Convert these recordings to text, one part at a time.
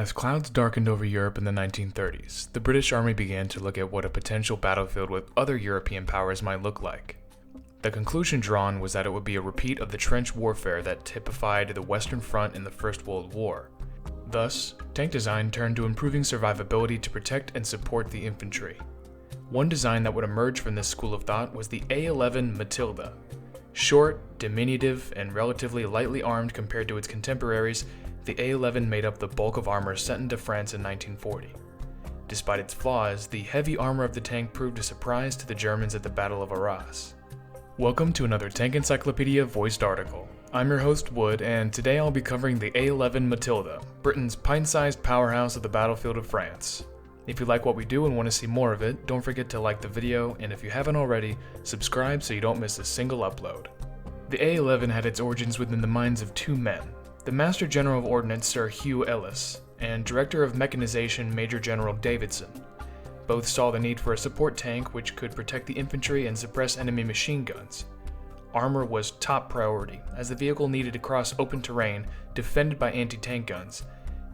As clouds darkened over Europe in the 1930s, the British Army began to look at what a potential battlefield with other European powers might look like. The conclusion drawn was that it would be a repeat of the trench warfare that typified the Western Front in the First World War. Thus, tank design turned to improving survivability to protect and support the infantry. One design that would emerge from this school of thought was the A.11 Matilda. Short, diminutive, and relatively lightly armed compared to its contemporaries, the A.11 made up the bulk of armor sent into France in 1940. Despite its flaws, the heavy armor of the tank proved a surprise to the Germans at the Battle of Arras. Welcome to another Tank Encyclopedia voiced article. I'm your host Wood, and today I'll be covering the A.11 Matilda, Britain's pint-sized powerhouse of the battlefield of France. If you like what we do and want to see more of it, don't forget to like the video, and if you haven't already, subscribe so you don't miss a single upload. The A.11 had its origins within the minds of two men, the Master General of Ordnance Sir Hugh Ellis, and Director of Mechanization Major General Davidson. Both saw the need for a support tank which could protect the infantry and suppress enemy machine guns. Armor was top priority, as the vehicle needed to cross open terrain defended by anti-tank guns,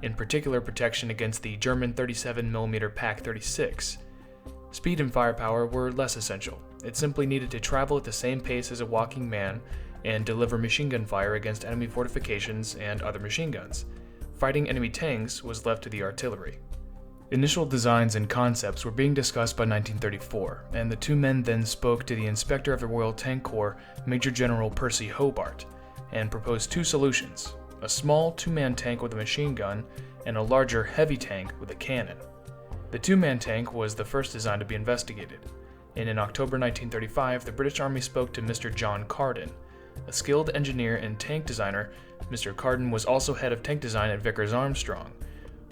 in particular protection against the German 37mm Pak-36. Speed and firepower were less essential. It simply needed to travel at the same pace as a walking man and deliver machine gun fire against enemy fortifications and other machine guns. Fighting enemy tanks was left to the artillery. Initial designs and concepts were being discussed by 1934, and the two men then spoke to the Inspector of the Royal Tank Corps, Major General Percy Hobart, and proposed two solutions: a small two-man tank with a machine gun and a larger heavy tank with a cannon. The two-man tank was the first design to be investigated, and in October 1935 the British Army spoke to Mr. John Carden, a skilled engineer and tank designer. Mr. Carden was also head of tank design at Vickers Armstrong.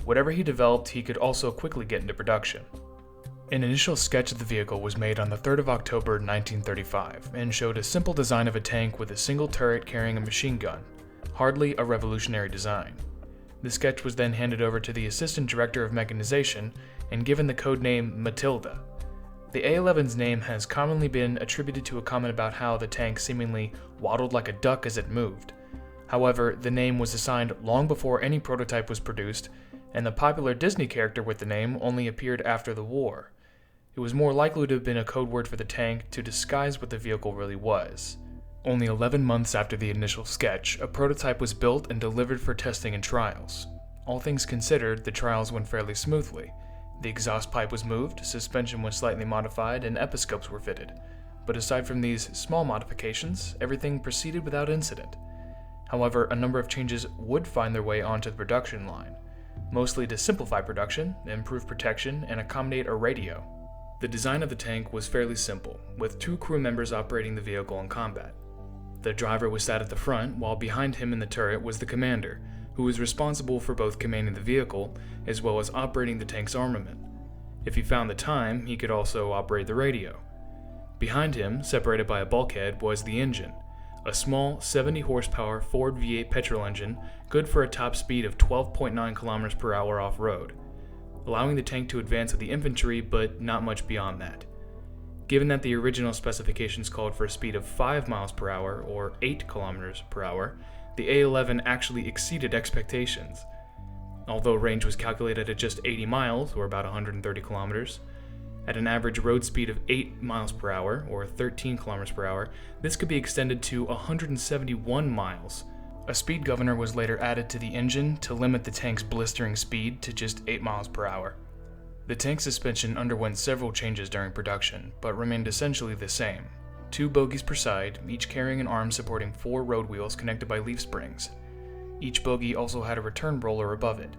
Whatever he developed, he could also quickly get into production. An initial sketch of the vehicle was made on the 3rd of October 1935 and showed a simple design of a tank with a single turret carrying a machine gun, hardly a revolutionary design. The sketch was then handed over to the Assistant Director of Mechanization and given the code name Matilda. The A.11's name has commonly been attributed to a comment about how the tank seemingly waddled like a duck as it moved. However, the name was assigned long before any prototype was produced, and the popular Disney character with the name only appeared after the war. It was more likely to have been a code word for the tank to disguise what the vehicle really was. Only 11 months after the initial sketch, a prototype was built and delivered for testing and trials. All things considered, the trials went fairly smoothly. The exhaust pipe was moved, suspension was slightly modified, and episcopes were fitted. But aside from these small modifications, everything proceeded without incident. However, a number of changes would find their way onto the production line, mostly to simplify production, improve protection, and accommodate a radio. The design of the tank was fairly simple, with two crew members operating the vehicle in combat. The driver was sat at the front, while behind him in the turret was the commander, who was responsible for both commanding the vehicle as well as operating the tank's armament. If he found the time, he could also operate the radio. Behind him, separated by a bulkhead, was the engine, a small 70 horsepower Ford V8 petrol engine, good for a top speed of 12.9 km per hour off-road, allowing the tank to advance with the infantry, but not much beyond that. Given that the original specifications called for a speed of 5 miles per hour, or 8 km per hour, the A.11 actually exceeded expectations. Although range was calculated at just 80 miles, or about 130 kilometers, at an average road speed of 8 miles per hour, or 13 kilometers per hour, this could be extended to 171 miles. A speed governor was later added to the engine to limit the tank's blistering speed to just 8 miles per hour. The tank suspension underwent several changes during production, but remained essentially the same. 2 bogies per side, each carrying an arm supporting 4 road wheels connected by leaf springs. Each bogie also had a return roller above it.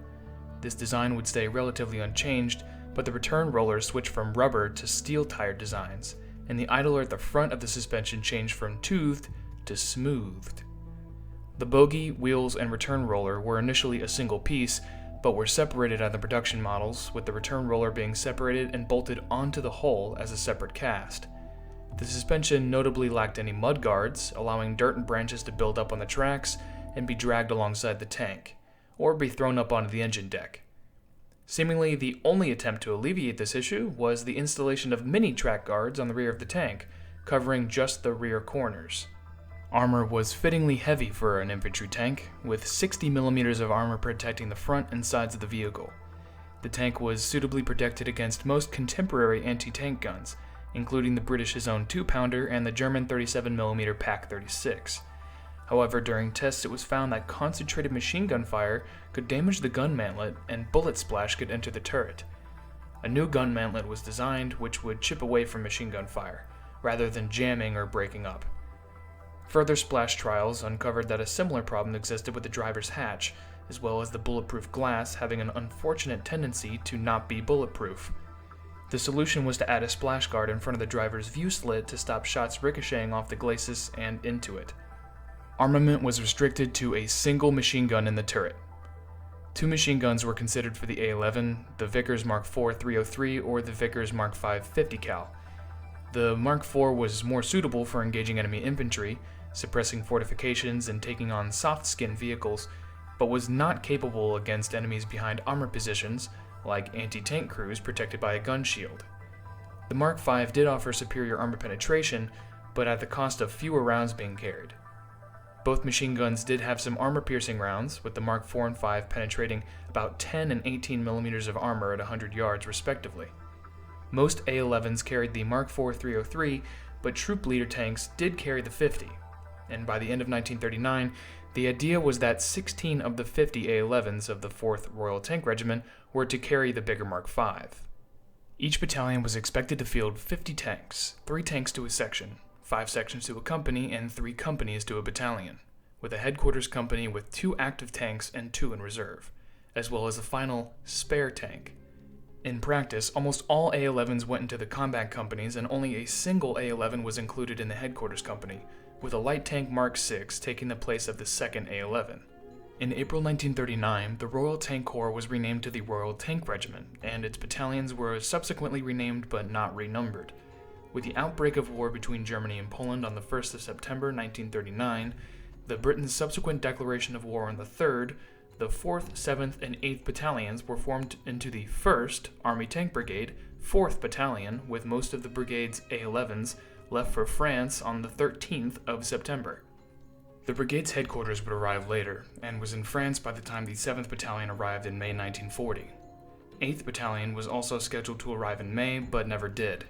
This design would stay relatively unchanged, but the return rollers switched from rubber to steel-tired designs, and the idler at the front of the suspension changed from toothed to smoothed. The bogie, wheels, and return roller were initially a single piece, but were separated on the production models, with the return roller being separated and bolted onto the hull as a separate cast. The suspension notably lacked any mud guards, allowing dirt and branches to build up on the tracks and be dragged alongside the tank, or be thrown up onto the engine deck. Seemingly the only attempt to alleviate this issue was the installation of mini track guards on the rear of the tank, covering just the rear corners. Armor was fittingly heavy for an infantry tank, with 60mm of armor protecting the front and sides of the vehicle. The tank was suitably protected against most contemporary anti-tank guns, including the British's own 2-pounder and the German 37mm Pak-36. However, during tests it was found that concentrated machine gun fire could damage the gun mantlet and bullet splash could enter the turret. A new gun mantlet was designed which would chip away from machine gun fire, rather than jamming or breaking up. Further splash trials uncovered that a similar problem existed with the driver's hatch, as well as the bulletproof glass having an unfortunate tendency to not be bulletproof. The solution was to add a splash guard in front of the driver's view slit to stop shots ricocheting off the glacis and into it. Armament was restricted to a single machine gun in the turret. 2 machine guns were considered for the A11, the Vickers Mark IV 303 or the Vickers Mark V 50 cal. The Mark IV was more suitable for engaging enemy infantry, suppressing fortifications and taking on soft-skinned vehicles, but was not capable against enemies behind armored positions, like anti-tank crews protected by a gun shield. The Mark V did offer superior armor penetration, but at the cost of fewer rounds being carried. Both machine guns did have some armor-piercing rounds, with the Mark IV and V penetrating about 10 and 18mm of armor at 100 yards respectively. Most A11s carried the Mark IV 303, but troop leader tanks did carry the 50, and by the end of 1939, the idea was that 16 of the 50 A11s of the 4th Royal Tank Regiment were to carry the bigger Mark V. Each battalion was expected to field 50 tanks, 3 tanks to a section, 5 sections to a company, and 3 companies to a battalion, with a headquarters company with 2 active tanks and 2 in reserve, as well as a final spare tank. In practice, almost all A11s went into the combat companies and only a single A11 was included in the headquarters company, with a light tank Mark VI taking the place of the second A11. In April 1939, the Royal Tank Corps was renamed to the Royal Tank Regiment, and its battalions were subsequently renamed but not renumbered. With the outbreak of war between Germany and Poland on the 1st of September 1939, the Britain's subsequent declaration of war on the 3rd, the 4th, 7th, and 8th Battalions were formed into the 1st Army Tank Brigade, 4th Battalion, with most of the brigade's A11s left for France on the 13th of September. The brigade's headquarters would arrive later, and was in France by the time the 7th Battalion arrived in May 1940. 8th Battalion was also scheduled to arrive in May, but never did.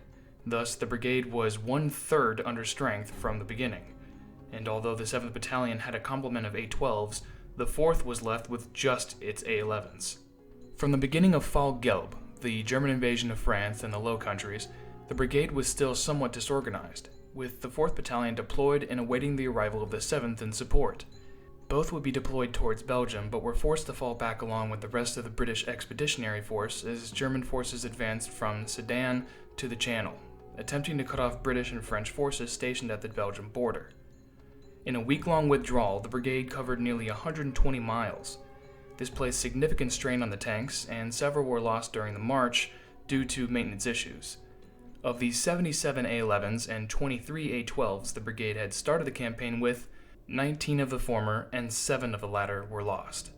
Thus, the brigade was 1/3 under strength from the beginning, and although the 7th Battalion had a complement of A12s, the 4th was left with just its A11s. From the beginning of Fall Gelb, the German invasion of France and the Low Countries, the brigade was still somewhat disorganized, with the 4th Battalion deployed and awaiting the arrival of the 7th in support. Both would be deployed towards Belgium, but were forced to fall back along with the rest of the British Expeditionary Force as German forces advanced from Sedan to the Channel, attempting to cut off British and French forces stationed at the Belgian border. In a week-long withdrawal, the brigade covered nearly 120 miles. This placed significant strain on the tanks, and several were lost during the march due to maintenance issues. Of the 77 A11s and 23 A12s the brigade had started the campaign with, 19 of the former and 7 of the latter were lost.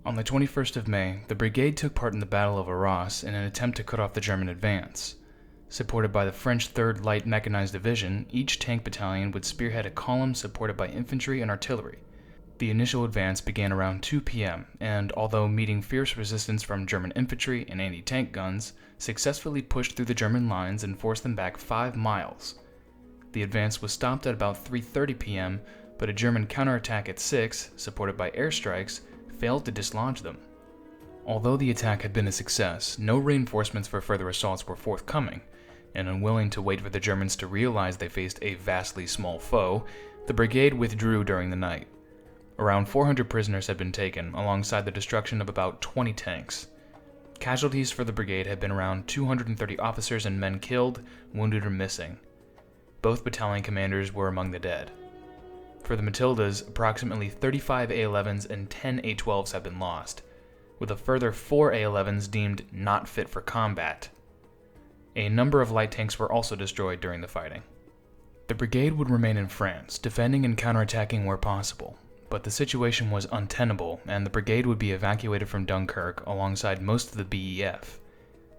On the 21st of May, the brigade took part in the Battle of Arras in an attempt to cut off the German advance. Supported by the French 3rd Light Mechanized Division, each tank battalion would spearhead a column supported by infantry and artillery. The initial advance began around 2 p.m., and although meeting fierce resistance from German infantry and anti-tank guns, successfully pushed through the German lines and forced them back 5 miles. The advance was stopped at about 3:30 p.m., but a German counterattack at 6, supported by airstrikes, failed to dislodge them. Although the attack had been a success, no reinforcements for further assaults were forthcoming, and unwilling to wait for the Germans to realize they faced a vastly small foe, the brigade withdrew during the night. Around 400 prisoners had been taken, alongside the destruction of about 20 tanks. Casualties for the brigade had been around 230 officers and men killed, wounded, or missing. Both battalion commanders were among the dead. For the Matildas, approximately 35 A11s and 10 A12s had been lost, with a further 4 A11s deemed not fit for combat. A number of light tanks were also destroyed during the fighting. The brigade would remain in France, defending and counterattacking where possible, but the situation was untenable and the brigade would be evacuated from Dunkirk alongside most of the BEF.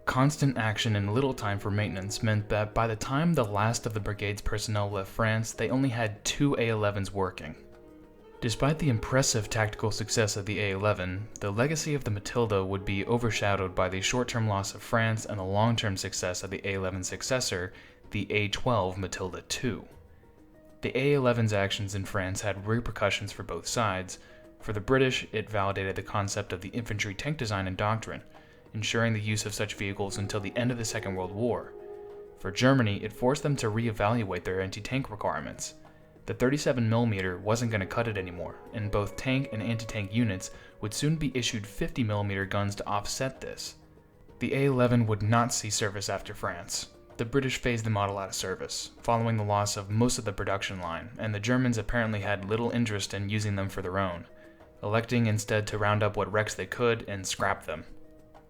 Constant action and little time for maintenance meant that by the time the last of the brigade's personnel left France, they only had 2 A-11s working. Despite the impressive tactical success of the A-11, the legacy of the Matilda would be overshadowed by the short-term loss of France and the long-term success of the A-11's successor, the A-12 Matilda II. The A-11's actions in France had repercussions for both sides. For the British, it validated the concept of the infantry tank design and doctrine, ensuring the use of such vehicles until the end of the Second World War. For Germany, it forced them to reevaluate their anti-tank requirements. The 37mm wasn't going to cut it anymore, and both tank and anti-tank units would soon be issued 50mm guns to offset this. The A-11 would not see service after France. The British phased the model out of service, following the loss of most of the production line, and the Germans apparently had little interest in using them for their own, electing instead to round up what wrecks they could and scrap them.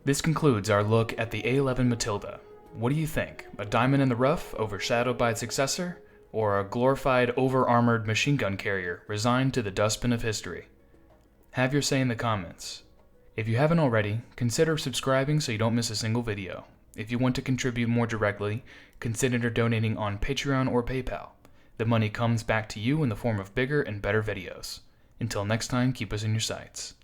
This concludes our look at the A-11 Matilda. What do you think? A diamond in the rough, overshadowed by its successor? Or a glorified, over-armored machine gun carrier resigned to the dustbin of history? Have your say in the comments. If you haven't already, consider subscribing so you don't miss a single video. If you want to contribute more directly, consider donating on Patreon or PayPal. The money comes back to you in the form of bigger and better videos. Until next time, keep us in your sights.